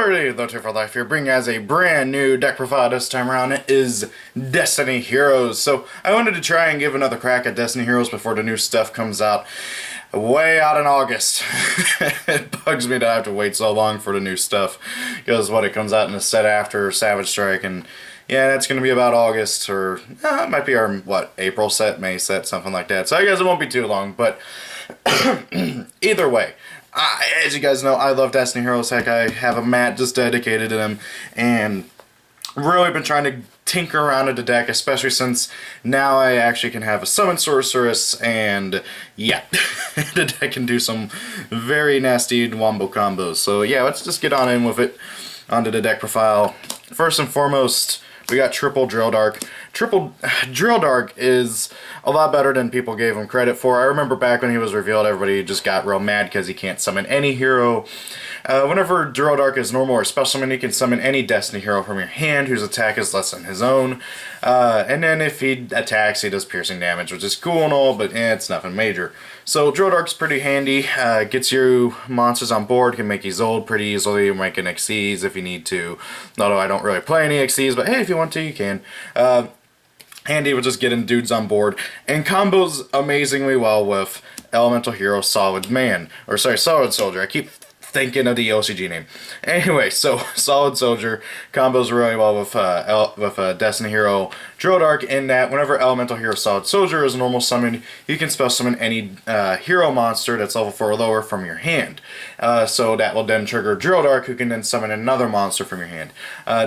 Alrighty, though, for life here, bringing as a brand new deck profile this time around. It is Destiny Heroes. So I wanted to try and give another crack at Destiny Heroes before the new stuff comes out. Way out in August. It bugs me to have to wait so long for the new stuff, because it comes out in a set after Savage Strike, and yeah, that's going to be about August, or it might be our, April set, May set, something like that. So I guess it won't be too long, but either way. As you guys know, I love Destiny Heroes. Heck, I have a mat just dedicated to them, and really been trying to tinker around with the deck, especially since now I actually can have a summon Sorceress, and yeah, the deck can do some very nasty wombo combos. So yeah, let's just get on in with it, onto the deck profile. First and foremost, we got Triple Drill Dark. Triple Drill Dark is a lot better than people gave him credit for. I remember back when he was revealed, everybody just got real mad because he can't summon any hero. Whenever Drill Dark is normal or special summon, he can summon any Destiny hero from your hand whose attack is less than his own. And then if he attacks, he does piercing damage, which is cool and all, but it's nothing major. So Drill Dark's pretty handy. Gets your monsters on board, can make you Zold pretty easily, making XCs if you need to. Although I don't really play any XCs, but hey, if you want to, you can. Handy with just getting dudes on board, and combos amazingly well with Elemental Hero Solid Man, or sorry, Solid Soldier. I keep thinking of the OCG name. Anyway, so Solid Soldier combos really well with Destiny Hero Drill Dark, in that whenever Elemental Hero Solid Soldier is normal summoned, you can special summon any hero monster that's level 4 or lower from your hand. So that will then trigger Drill Dark, who can then summon another monster from your hand.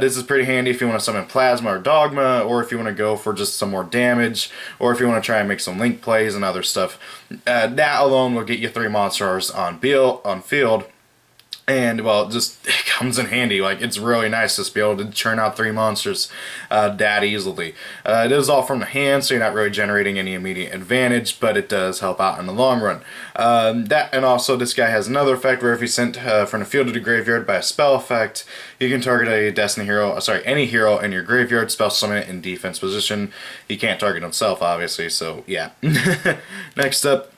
This is pretty handy if you want to summon Plasma or Dogma, or if you want to go for just some more damage, or if you want to try and make some link plays and other stuff. That alone will get you 3 monsters on field. And, well, it comes in handy. Like, it's really nice to be able to churn out 3 monsters that easily. It is all from the hand, so you're not really generating any immediate advantage, but it does help out in the long run. And also, this guy has another effect where if he's sent from the field to the graveyard by a spell effect, you can target a Destiny hero, any hero in your graveyard, spell summon it in defense position. He can't target himself, obviously, so yeah. Next up,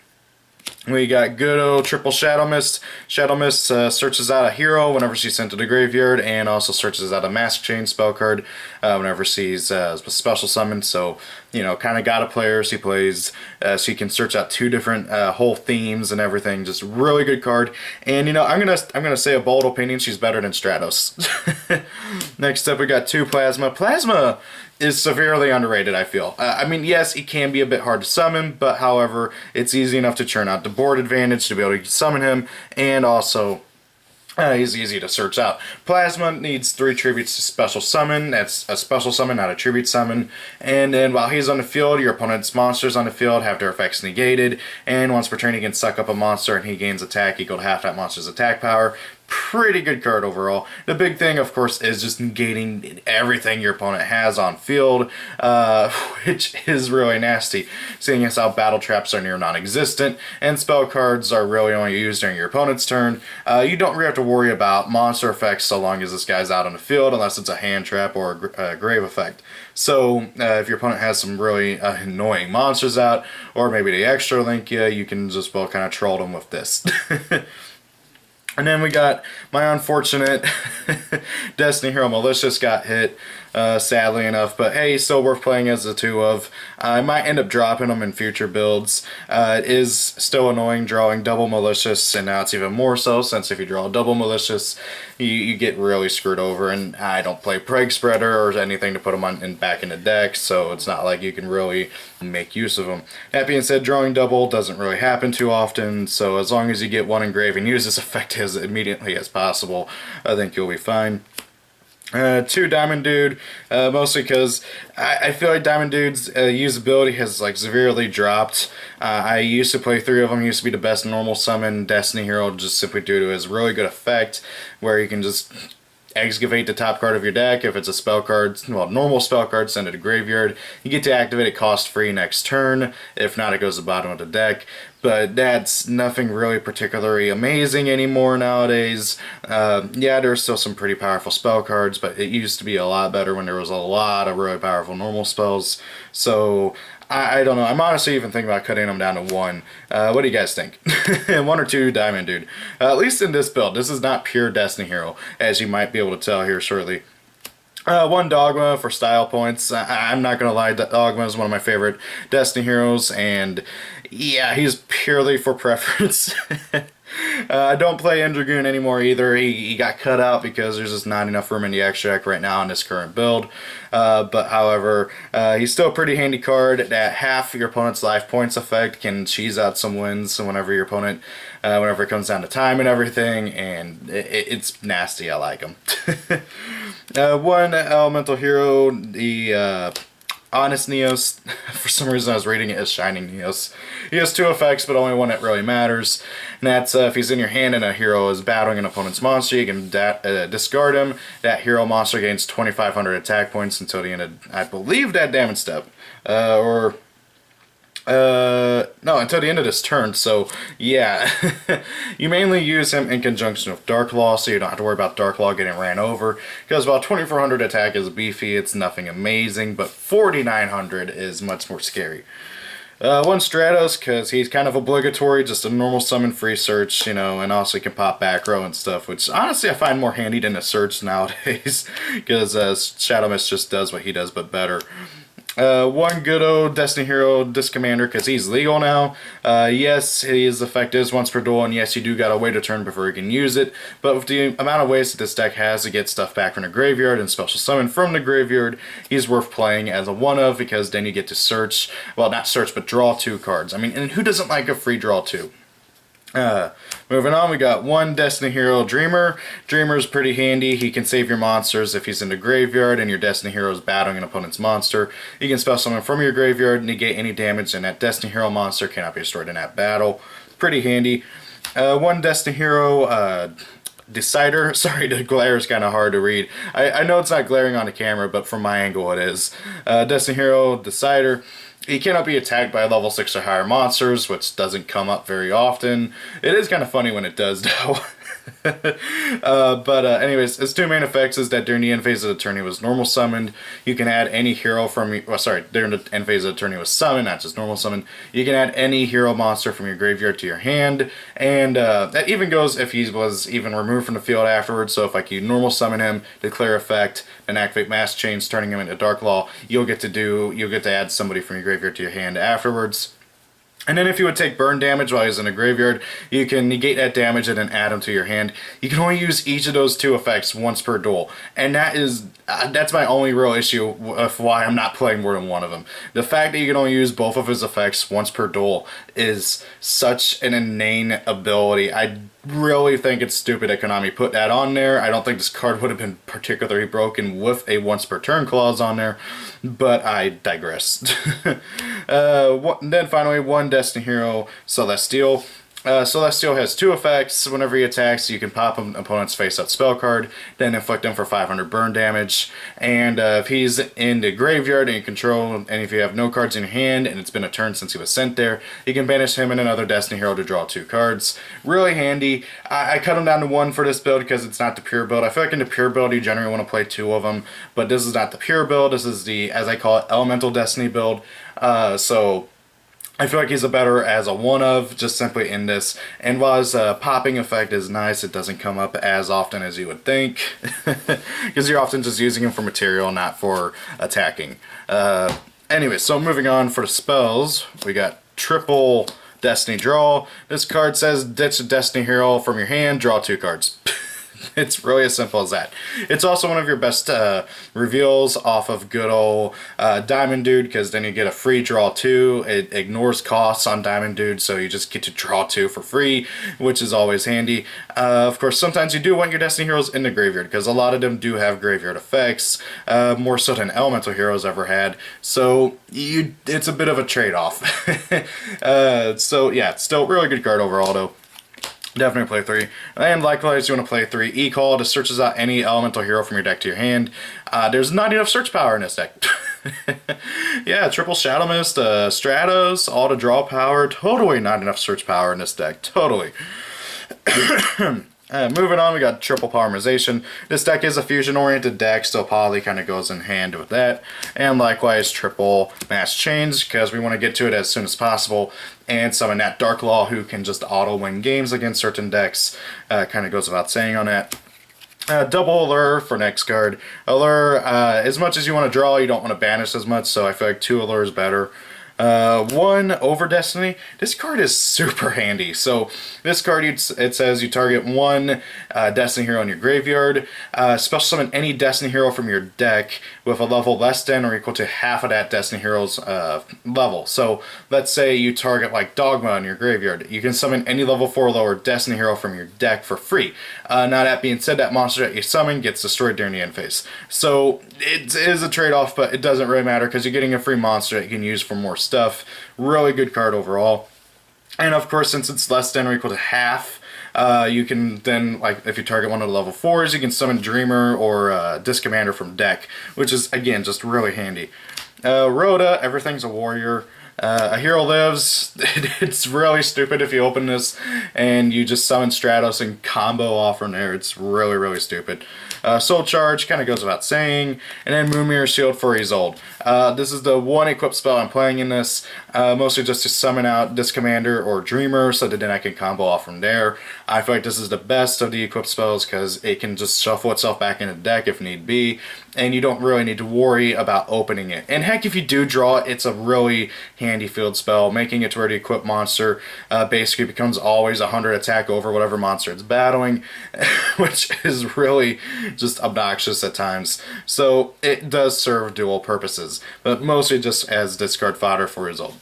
we got good old Triple Shadow Mist. Shadow Mist searches out a hero whenever she's sent to the graveyard, and also searches out a Mask Chain spell card whenever she's special summoned. So, you know, kind of got a players he plays, so you can search out 2 different whole themes and everything. Just really good card. And you know, I'm gonna say a bold opinion: she's better than Stratos. Next up, we got 2 Plasma. Plasma is severely underrated, I feel. I mean, yes, it can be a bit hard to summon, but however, it's easy enough to churn out the board advantage to be able to summon him, and also he's easy to search out. Plasma needs 3 tributes to special summon. That's a special summon, not a tribute summon. And then while he's on the field, your opponent's monsters on the field have their effects negated, and once per turn he can suck up a monster and he gains attack equal to half that monster's attack power. Pretty good card overall. The big thing, of course, is just negating everything your opponent has on field, which is really nasty, seeing as how battle traps are near non-existent, and spell cards are really only used during your opponent's turn. You don't really have to worry about monster effects so long as this guy's out on the field, unless it's a hand trap or a grave effect. So, if your opponent has some really annoying monsters out, or maybe they extra link you can just, well, kind of troll them with this. And then we got my unfortunate Destiny Hero Malicious got hit, sadly enough, but hey, still worth playing as a 2 of. I might end up dropping them in future builds. It is still annoying drawing double Malicious, and now it's even more so, since if you draw double Malicious, you get really screwed over, and I don't play Plague Spreader or anything to put them back in the deck, so it's not like you can really make use of them. That being said, drawing double doesn't really happen too often, so as long as you get 1 engraved and use this effect as immediately as possible, I think you'll be fine. 2 Diamond Dude, mostly because I feel like Diamond Dude's usability has severely dropped. I used to play 3 of them, used to be the best normal summon Destiny hero, just simply due to his really good effect, where you can just excavate the top card of your deck. If it's a spell card, well, normal spell card, send it to graveyard. You get to activate it cost-free next turn. If not, it goes to the bottom of the deck. But that's nothing really particularly amazing anymore nowadays. Yeah, there's still some pretty powerful spell cards, but it used to be a lot better when there was a lot of really powerful normal spells. So I don't know. I'm honestly even thinking about cutting them down to 1. What do you guys think? 1 or 2 Diamond Dude. At least in this build. This is not pure Destiny Hero, as you might be able to tell here shortly. 1 Dogma for style points. I'm not going to lie, Dogma is one of my favorite Destiny heroes, and yeah, he's purely for preference. I don't play Dragoon anymore either. He got cut out because there's just not enough room in the extract right now in this current build. But however, he's still a pretty handy card. That half your opponent's life points effect can cheese out some wins whenever your opponent, whenever it comes down to time and everything, and it's nasty. I like him. 1 Elemental Hero, the Honest Neos. For some reason I was reading it as Shining Neos. He has 2 effects, but only one that really matters. And that's if he's in your hand and a hero is battling an opponent's monster, you can discard him. That hero monster gains 2,500 attack points until the end of, I believe, that damage step. No, until the end of this turn, so yeah. You mainly use him in conjunction with Darklaw, so you don't have to worry about Darklaw getting ran over, because while 2,400 attack is beefy, it's nothing amazing, but 4,900 is much more scary. 1 Stratos, because he's kind of obligatory, just a normal summon free search, you know, and also he can pop back row and stuff, which honestly I find more handy than a search nowadays, because Shadow Mist just does what he does, but better. 1 good old Destiny Hero Disc Commander, because he's legal now. Yes, his effect is once per duel, and yes, you do gotta wait a turn before you can use it, but with the amount of ways that this deck has to get stuff back from the graveyard and special summon from the graveyard, he's worth playing as a one-of, because then you get to search, well, not search, but draw 2 cards. I mean, and who doesn't like a free draw 2? Moving on, we got 1 Destiny Hero Dreamer. Dreamer's pretty handy. He can save your monsters if he's in the graveyard and your Destiny Hero is battling an opponent's monster. You can spell summon from your graveyard, negate any damage, and that Destiny Hero monster cannot be destroyed in that battle. Pretty handy. 1 Destiny Hero Decider. Sorry, the glare is kind of hard to read. I know it's not glaring on the camera, but from my angle it is. Destiny Hero Decider. He cannot be attacked by level 6 or higher monsters, which doesn't come up very often. It is kind of funny when it does, though. Anyways, his 2 main effects is that during the end phase of the turn he was normal summoned. You can add any hero from, during the end phase of the turn he was summoned, not just normal summoned. You can add any hero monster from your graveyard to your hand, and that even goes if he was even removed from the field afterwards. So if like you normal summon him, declare effect, and activate Mass Change, turning him into Darklaw, you'll get to add somebody from your graveyard to your hand afterwards. And then if you would take burn damage while he's in a graveyard, you can negate that damage and then add him to your hand. You can only use each of those 2 effects once per duel. And that's my only real issue of why I'm not playing more than 1 of them. The fact that you can only use both of his effects once per duel is such an inane ability. I really think it's stupid that Konami put that on there. I don't think this card would have been particularly broken with a once per turn clause on there, but I digress. Then finally, 1 Destiny Hero Celestial. Celestial has 2 effects. Whenever he attacks, you can pop an opponent's face-up spell card, then inflict him for 500 burn damage. And if he's in the graveyard and you control, and if you have no cards in your hand, and it's been a turn since he was sent there, you can banish him and another Destiny Hero to draw 2 cards. Really handy. I cut him down to 1 for this build because it's not the pure build. I feel like in the pure build you generally want to play 2 of them, but this is not the pure build. This is the, as I call it, Elemental Destiny build. So I feel like he's a better as a one-of, just simply in this. And while his popping effect is nice, it doesn't come up as often as you would think. Because you're often just using him for material, not for attacking. Anyway, so moving on for the spells, we got triple Destiny Draw. This card says ditch a Destiny Hero from your hand, draw 2 cards. It's really as simple as that. It's also one of your best reveals off of good old Diamond Dude, because then you get a free draw 2. It ignores costs on Diamond Dude, so you just get to draw 2 for free, which is always handy. Of course, sometimes you do want your Destiny Heroes in the graveyard, because a lot of them do have graveyard effects, more so than Elemental Heroes ever had. So it's a bit of a trade-off. So yeah, it's still a really good card overall, though. Definitely play 3. And likewise, you want to play 3 E-Call. This searches out any elemental hero from your deck to your hand. There's not enough search power in this deck. Yeah, triple Shadow Mist, Stratos, all to draw power. Totally not enough search power in this deck. Totally. Moving on, we got triple Polymerization. This deck is a fusion-oriented deck, so Poly kind of goes in hand with that. And likewise, triple Mass Change, because we want to get to it as soon as possible. And summon that Dark Law, who can just auto-win games against certain decks. Kind of goes without saying on that. Double Allure for next card. Allure, as much as you want to draw, you don't want to banish as much, so I feel like 2 Allure is better. 1 Over Destiny. This card is super handy. So this card, it says you target 1 Destiny Hero in your graveyard. Special summon any Destiny Hero from your deck with a level less than or equal to half of that Destiny Hero's level. So let's say you target like Dogma in your graveyard. You can summon any level 4 or lower Destiny Hero from your deck for free. Now that being said, that monster that you summon gets destroyed during the end phase. So it is a trade-off, but it doesn't really matter because you're getting a free monster that you can use for more stuff. Really good card overall. And of course, since it's less than or equal to half, you can then, like, if you target one of the level 4s, you can summon Dreamer or Disc Commander from deck, which is, again, just really handy. Rhoda, everything's a warrior. A hero lives. It's really stupid if you open this and you just summon Stratos and combo off from there. It's really, really stupid. Soul Charge kind of goes without saying. And then Moonmirror Shield for Isolde. This is the one equipped spell I'm playing in this. Mostly just to summon out Disc Commander or Dreamer so that then I can combo off from there. I feel like this is the best of the equipped spells because it can just shuffle itself back in the deck if need be. And you don't really need to worry about opening it. And heck, if you do draw it, it's a really handy field spell, making it to where the equipped monster basically becomes always 100 attack over whatever monster it's battling, which is really just obnoxious at times. So it does serve dual purposes, but mostly just as discard fodder for Isolde.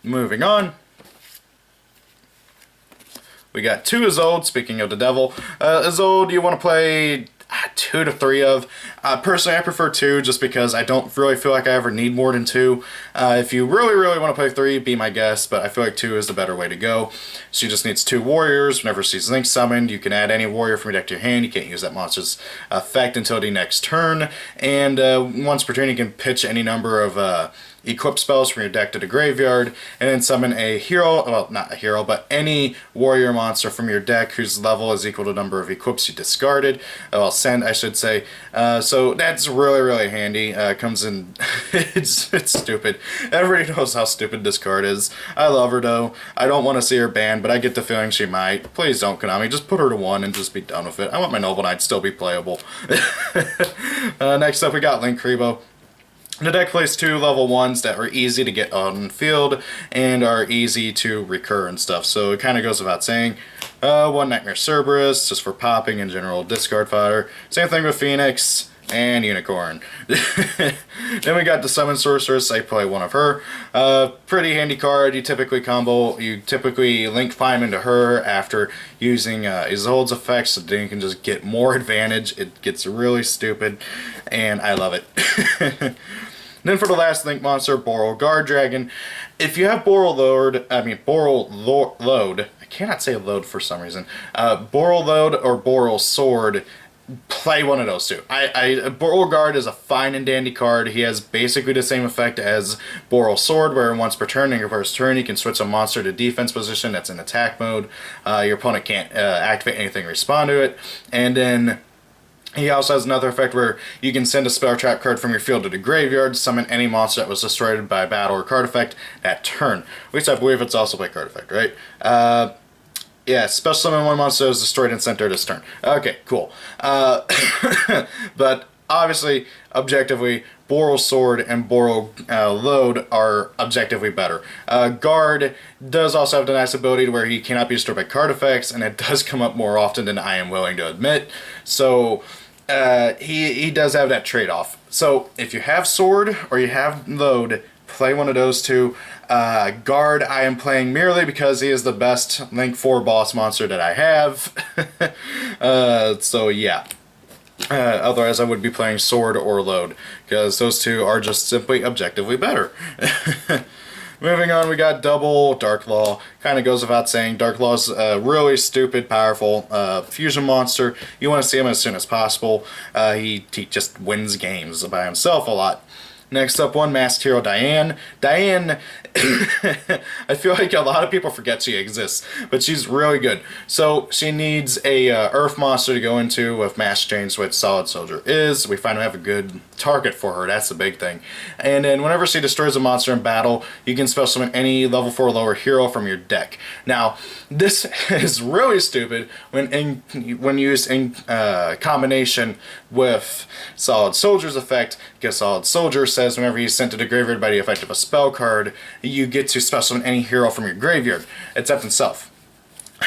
Moving on. We got 2 Isolde, speaking of the devil. Isolde, you want to play 2 to 3 of. Personally, I prefer 2 just because I don't really feel like I ever need more than 2. If you really, really want to play 3, be my guest, but I feel like 2 is the better way to go. She just needs 2 warriors. Whenever she's link summoned, you can add any warrior from your deck to your hand. You can't use that monster's effect until the next turn. And once per turn, you can pitch any number of equip spells from your deck to the graveyard, and then summon a hero, well, not a hero, but any warrior monster from your deck whose level is equal to the number of equips you discarded. Well, send, I should say. So that's really, really handy. Comes in, it's stupid. Everybody knows how stupid this card is. I love her though. I don't want to see her banned, but I get the feeling she might. Please don't, Konami. Just put her to 1 and just be done with it. I want my Noble Knight still be playable. Next up, we got Link Rebo. The deck plays 2 level 1s that are easy to get on field and are easy to recur and stuff, so it kind of goes without saying. 1 Nightmare Cerberus, just for popping and general discard fodder. Same thing with Phoenix and Unicorn. Then we got the Summon Sorceress. I play 1 of her. Pretty handy card. You typically link climb into her after using Isolde's effects, so then you can just get more advantage. It gets really stupid, and I love it. Then for the last link monster, Beauregard Dragon. If you have Load, I cannot say load for some reason. Load or Boral Sword, play one of those 2. Beauregard is a fine and dandy card. He has basically the same effect as Boral Sword, where once per turn, in your first turn, you can switch a monster to defense position that's in attack mode. Your opponent can't activate anything, respond to it. And then he also has another effect where you can send a spell trap card from your field to the graveyard, summon any monster that was destroyed by a battle or card effect that turn. At least I believe it's also by card effect, right? Yeah, special summon 1 monster that was destroyed and sent there this turn. Okay, cool. But obviously, objectively, Boral Sword and Boral Load are objectively better. Guard does also have the nice ability to where he cannot be destroyed by card effects, and it does come up more often than I am willing to admit. So he does have that trade-off. So if you have Sword or you have Load, play one of those 2. Guard I am playing merely because he is the best Link 4 boss monster that I have. So yeah. Otherwise I would be playing Sword or Load, because those 2 are just simply objectively better. Moving on, we got double Dark Law. Kind of goes without saying, Dark Law's a really stupid, powerful fusion monster. You want to see him as soon as possible. He just wins games by himself a lot. Next up, one masked hero, Diane. Diane, I feel like a lot of people forget she exists, but she's really good. So she needs a Earth monster to go into with mass change, which Solid Soldier is. We finally have a good target for her. That's the big thing. And then whenever she destroys a monster in battle, you can special summon any level 4 or lower hero from your deck. Now, this is really stupid when used in combination with Solid Soldier's effect, because Solid Soldier says whenever he's sent to the graveyard by the effect of a spell card, you get to special summon any hero from your graveyard, except himself.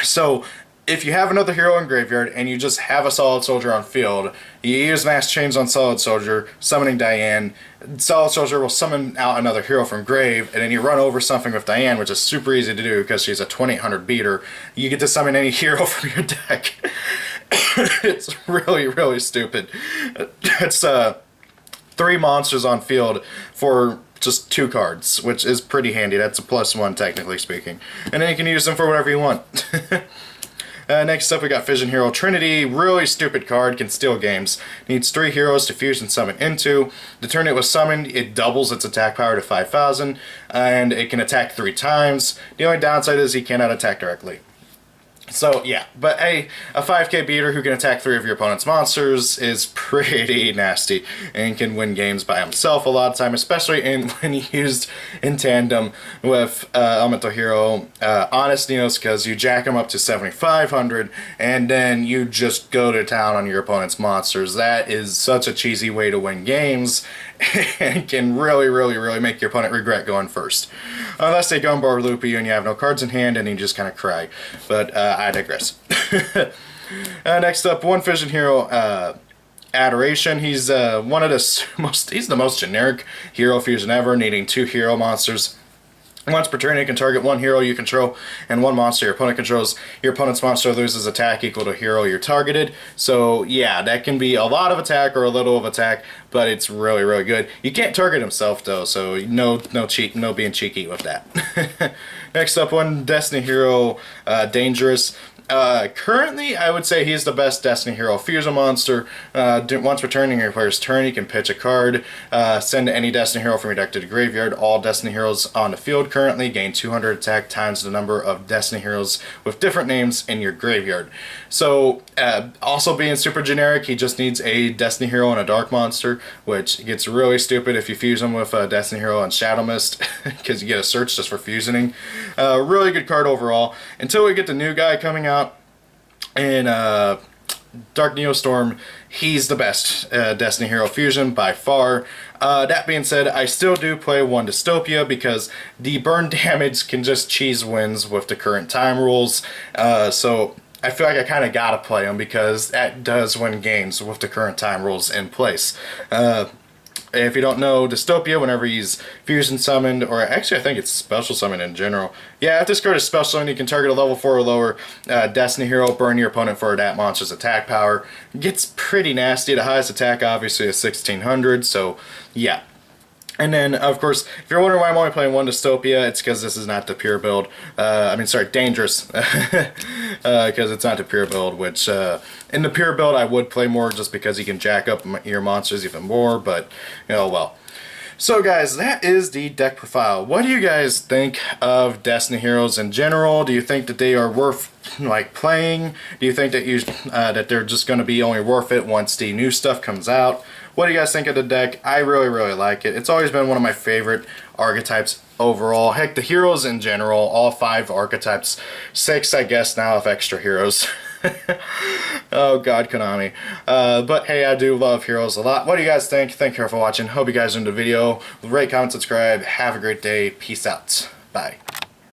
So, if you have another hero in graveyard and you just have a Solid Soldier on field, you use Mass Change on Solid Soldier, summoning Diane. Solid Soldier will summon out another hero from grave, and then you run over something with Diane, which is super easy to do because she's a 2800 beater. You get to summon any hero from your deck. It's really, really stupid. It's 3 monsters on field for just 2 cards, which is pretty handy. That's a +1, technically speaking. And then you can use them for whatever you want. Next up, we got Fission Hero Trinity. Really stupid card, can steal games. Needs 3 heroes to fusion summon into. The turn it was summoned, it doubles its attack power to 5,000, and it can attack 3 times. The only downside is he cannot attack directly. So, yeah, but a 5k beater who can attack 3 of your opponent's monsters is pretty nasty and can win games by himself a lot of time, especially when used in tandem with Elemental Hero Honest Neos, because you jack him up to 7,500 and then you just go to town on your opponent's monsters. That is such a cheesy way to win games and can really, really, really make your opponent regret going first. Unless they Gumbar loop you and you have no cards in hand and you just kind of cry. But I digress. Next up, one Fission Hero Adoration. He's one of he's the most generic hero fusion ever, needing 2 hero monsters. Once per turn, you can target 1 hero you control and 1 monster your opponent controls. Your opponent's monster loses attack equal to hero you're targeted. So yeah, that can be a lot of attack or a little of attack, but it's really, really good. You can't target himself though, so no being cheeky with that. Next up, one Destiny Hero Dangerous. Currently, I would say he's the best Destiny Hero fusion monster. Once returning your player's turn, you can pitch a card, send any Destiny Hero from your deck to the graveyard. All Destiny Heroes on the field currently gain 200 attack times the number of Destiny Heroes with different names in your graveyard. So, also being super generic, he just needs a Destiny Hero and a Dark Monster, which gets really stupid if you fuse him with a Destiny Hero and Shadow Mist, because you get a search just for fusioning. Really good card overall. Until we get the new guy coming out in Dark Neostorm, he's the best Destiny Hero fusion by far. That being said, I still do play one Dystopia because the burn damage can just cheese wins with the current time rules. So I feel like I kind of gotta play him because that does win games with the current time rules in place. If you don't know, Dystopia, whenever he's fusion summoned, or actually I think it's special summoned in general. Yeah, if this card is special summoned, you can target a level 4 or lower Destiny Hero, burn your opponent for that monster's attack power. Gets pretty nasty. The highest attack obviously is 1,600, so yeah. And then, of course, if you're wondering why I'm only playing one Dystopia, it's because this is not the pure build. Dangerous. Because it's not the pure build, which, in the pure build, I would play more just because you can jack up your monsters even more, but, well. So, guys, that is the deck profile. What do you guys think of Destiny Heroes in general? Do you think that they are worth, playing? Do you think that that they're just going to be only worth it once the new stuff comes out? What do you guys think of the deck? I really, really like it. It's always been one of my favorite archetypes overall. Heck, the heroes in general, all 5 archetypes. 6, I guess, now of extra heroes. Oh god, Konami. But hey, I do love heroes a lot. What do you guys think? Thank you for watching. Hope you guys enjoyed the video. Rate, comment, subscribe. Have a great day. Peace out. Bye.